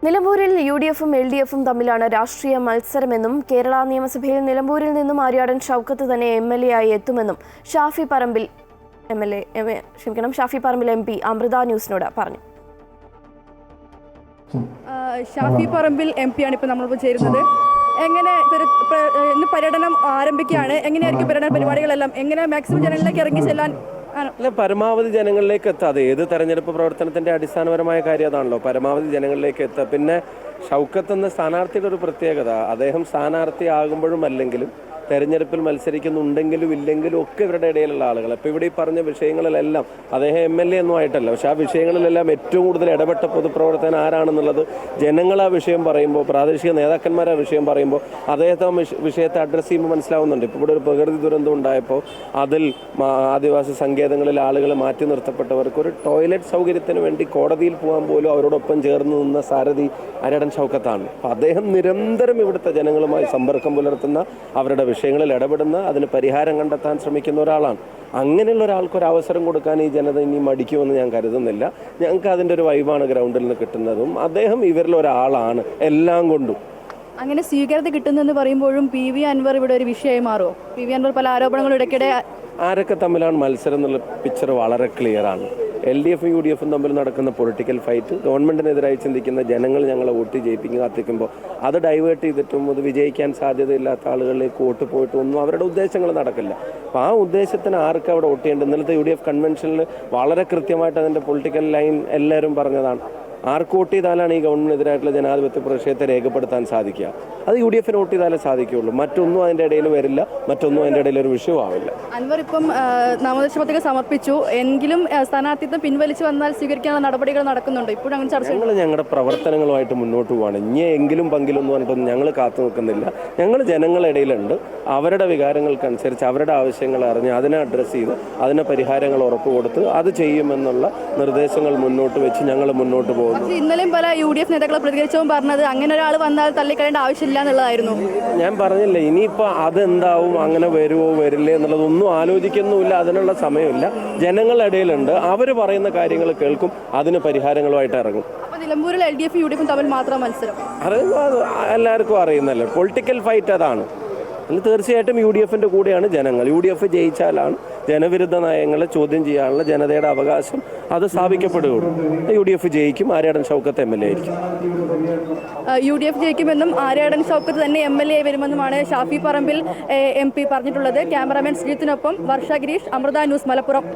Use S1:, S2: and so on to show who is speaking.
S1: നിലമ്പൂരിൽ യു.ഡി.എഫും എൽ.ഡി.എഫും തമ്മിലാണ് രാഷ്ട്രീയ മത്സരമെന്നും കേരള നിയമസഭയിൽ നിലമ്പൂരിൽ നിന്നും ആര്യാടൻ ഷൗക്കത്ത് തന്നെ എം.എൽ.എ ആയി എത്തുമെന്നും ഷാഫി പറമ്പിൽ എം.പി. അമൃത ന്യൂസിനോട് പറഞ്ഞു.
S2: ഷാഫി പറമ്പിൽ എം.പി. ആണ് ഇപ്പോൾ നമ്മളിപ്പോൾ ചേരുന്നത്. എങ്ങനെ ഇന്ന് പര്യടനം ആരംഭിക്കുകയാണ്, എങ്ങനെയായിരിക്കും പര്യടന പരിപാടികളെല്ലാം, എങ്ങനെ മാക്സിമം ജനങ്ങളിലേക്ക് ഇറങ്ങി ചെല്ലാൻ?
S3: അല്ല, പരമാവധി ജനങ്ങളിലേക്ക് എത്താതെ ഏത് തെരഞ്ഞെടുപ്പ് പ്രവർത്തനത്തിന്റെ അടിസ്ഥാനപരമായ കാര്യം അതാണല്ലോ, പരമാവധി ജനങ്ങളിലേക്ക് എത്തുക. പിന്നെ ഷൗക്കത്ത് എന്ന സ്ഥാനാർത്ഥിയുടെ ഒരു പ്രത്യേകത, അദ്ദേഹം സ്ഥാനാർത്ഥിയാകുമ്പോഴും അല്ലെങ്കിലും തെരഞ്ഞെടുപ്പിൽ മത്സരിക്കുന്നുണ്ടെങ്കിലും ഇല്ലെങ്കിലും ഒക്കെ ഇവരുടെ ഇടയിലുള്ള ആളുകൾ. ഇപ്പോൾ ഇവിടെ ഈ പറഞ്ഞ വിഷയങ്ങളിലെല്ലാം അദ്ദേഹം എം.എൽ.എ ഒന്നും ആയിട്ടല്ല, പക്ഷേ ആ വിഷയങ്ങളിലെല്ലാം ഏറ്റവും കൂടുതൽ ഇടപെട്ട പൊതുപ്രവർത്തകൻ ആരാണെന്നുള്ളത് ജനങ്ങൾ ആ വിഷയം പറയുമ്പോൾ, പ്രാദേശിക നേതാക്കന്മാർ ആ വിഷയം പറയുമ്പോൾ അദ്ദേഹത്തെ വിഷയത്തെ അഡ്രസ്സ് ചെയ്യുമ്പോൾ മനസ്സിലാവുന്നുണ്ട്. ഇപ്പോൾ ഇവിടെ ഒരു പ്രകൃതി ദുരന്തം ഉണ്ടായപ്പോൾ അതിൽ ആദിവാസി സങ്കേതങ്ങളിൽ ആളുകൾ മാറ്റി നിർത്തപ്പെട്ടവർക്ക് ഒരു ടോയ്ലറ്റ് സൗകര്യത്തിന് വേണ്ടി കോടതിയിൽ പോകാൻ പോലും അവരോടൊപ്പം ചേർന്ന് നിന്ന സാരഥി ആര്യാടൻ ഷൗക്കത്താണ്. അപ്പോൾ അദ്ദേഹം നിരന്തരം ഇവിടുത്തെ ജനങ്ങളുമായി സമ്പർക്കം പുലർത്തുന്ന, അവരുടെ വിഷയങ്ങളിൽ ഇടപെടുന്ന, അതിന് പരിഹാരം കണ്ടെത്താൻ ശ്രമിക്കുന്ന ഒരാളാണ്. അങ്ങനെയുള്ള ഒരാൾക്ക് ഒരു അവസരം കൊടുക്കാൻ ഈ ജനത ഇനി മടിക്കുമെന്ന് ഞാൻ കരുതുന്നില്ല. ഞങ്ങൾക്ക് അതിൻ്റെ ഒരു വൈബാണ് ഗ്രൗണ്ടിൽ നിന്ന് കിട്ടുന്നതും. അദ്ദേഹം ഇവരിൽ ഒരാളാണ് എല്ലാം കൊണ്ടും.
S2: അങ്ങനെ സ്വീകാര്യത കിട്ടുന്നെന്ന് പറയുമ്പോഴും പി.വി. അൻവർ ഇവിടെ ഒരു വിഷയമായി മാറുമോ? പി.വി. അൻവർ പല ആരോപണങ്ങളും ഇടയ്ക്കിടെ
S3: ആരൊക്കെ തമ്മിലാണ് മത്സരം എന്നുള്ള പിക്ചർ വളരെ ക്ലിയറാണ്. എൽ.ഡി.എഫും യു.ഡി.എഫും തമ്മിൽ നടക്കുന്ന പൊളിറ്റിക്കൽ ഫൈറ്റ്, ഗവൺമെൻറ്റിനെതിരായി ചിന്തിക്കുന്ന ജനങ്ങൾ ഞങ്ങളെ വോട്ട് ചെയ്യിപ്പിക്കുക കാത്തിക്കുമ്പോൾ അത് ഡൈവേർട്ട് ചെയ്തിട്ടും അത് വിജയിക്കാൻ സാധ്യതയില്ലാത്ത ആളുകളിലേക്ക് വോട്ട് പോയിട്ടും ഒന്നും അവരുടെ ഉദ്ദേശങ്ങൾ നടക്കില്ല. അപ്പോൾ ആ ഉദ്ദേശത്തിന് ആർക്ക് അവിടെ വോട്ട് ചെയ്യേണ്ടത്? ഇന്നലത്തെ യു.ഡി.എഫ് കൺവെൻഷനിൽ വളരെ കൃത്യമായിട്ട് അതിൻ്റെ പൊളിറ്റിക്കൽ ലൈൻ എല്ലാവരും പറഞ്ഞതാണ്. ആർക്ക് വോട്ട് ചെയ്താലാണ് ഈ ഗവൺമെൻറ്റിനെതിരായിട്ടുള്ള ജനാധിപത്യ പ്രതിഷേധത്തെ രേഖപ്പെടുത്താൻ സാധിക്കുക? അത് യു.ഡി.എഫിന് വോട്ട് ചെയ്താലേ സാധിക്കുകയുള്ളൂ. മറ്റൊന്നും അതിൻ്റെ ഇടയിൽ വരില്ല, മറ്റൊന്നും അതിൻ്റെ ഇടയിൽ ഒരു വിഷയമാവില്ല.
S2: അൻവർ ഇപ്പം നാമനിർദ്ദേശ പത്രിക സമർപ്പിച്ചു, എങ്കിലും സ്ഥാനാർത്ഥിത്വം പിൻവലിച്ചു വന്നാൽ സ്വീകരിക്കാനുള്ള നടപടികൾ നടക്കുന്നുണ്ട്. ഇപ്പോഴും അങ്ങനെ ചർച്ച
S3: ഞങ്ങളുടെ പ്രവർത്തനങ്ങളുമായിട്ട് മുന്നോട്ട് പോവാണ്. ഇനി എങ്കിലും പങ്കിലൊന്നും പറഞ്ഞിട്ടൊന്നും ഞങ്ങൾ കാത്തു നിൽക്കുന്നില്ല. ഞങ്ങൾ ജനങ്ങളുടെ ഇടയിലുണ്ട്. അവരുടെ വികാരങ്ങൾക്കനുസരിച്ച് അവരുടെ ആവശ്യങ്ങൾ അറിഞ്ഞ് അതിനെ അഡ്രസ്സ് ചെയ്ത് അതിന് പരിഹാരങ്ങൾ ഉറപ്പ് കൊടുത്ത് അത് ചെയ്യുമെന്നുള്ള നിർദ്ദേശങ്ങൾ മുന്നോട്ട് വെച്ച് ഞങ്ങൾ മുന്നോട്ട് പോകും.
S2: ഇന്നലെയും പല യു.ഡി.എഫ് നേതാക്കളെ പ്രതികരിച്ചവും പറഞ്ഞത് അങ്ങനെ ഒരാൾ വന്നാൽ തള്ളിക്കളയേണ്ട ആവശ്യമില്ല എന്നുള്ളതായിരുന്നു.
S3: ഞാൻ പറഞ്ഞില്ല, ഇനിയിപ്പോൾ അതെന്താവും, അങ്ങനെ വരുമോ വരില്ലേ എന്നുള്ളതൊന്നും ആലോചിക്കുന്നുമില്ല. അതിനുള്ള സമയമില്ല. ജനങ്ങളുടെ ഇടയിലുണ്ട്. അവർ പറയുന്ന കാര്യങ്ങൾ കേൾക്കും, അതിന് പരിഹാരങ്ങളുമായിട്ട് ഇറങ്ങും.
S2: അപ്പോൾ നിലമ്പൂരിൽ എൽ.ഡി.എഫും യു.ഡി.എഫും തമ്മിൽ മാത്രം മത്സരം
S3: അത് എല്ലാവർക്കും അറിയുന്നല്ലോ. പൊളിറ്റിക്കൽ ഫൈറ്റ് അതാണ്. അതിൽ തീർച്ചയായിട്ടും യു.ഡി.എഫിൻ്റെ കൂടെയാണ് ജനങ്ങൾ. യു.ഡി.എഫ് ജയിച്ചാലാണ് ജനവിരുദ്ധ നയങ്ങളെ ചോദ്യം ചെയ്യാനുള്ള ജനതയുടെ അവകാശം അത് സ്ഥാപിക്കപ്പെടുകയുള്ളൂ. യു.ഡി.എഫ് ജയിക്കും, ആര്യാടൻ ഷൗക്കത്ത് എം.എൽ.എ ആയിരിക്കും.
S2: യു.ഡി.എഫ് ജയിക്കുമെന്നും ആര്യാടൻ ഷൗക്കത്ത് തന്നെ എം.എൽ.എ വരുമെന്നുമാണ് ഷാഫി പറമ്പിൽ എം.പി. പറഞ്ഞിട്ടുള്ളത്. ക്യാമറാമാൻ ശ്രീജിത്തിനൊപ്പം വർഷ ഗിരീഷ്, അമൃത ന്യൂസ്, മലപ്പുറം.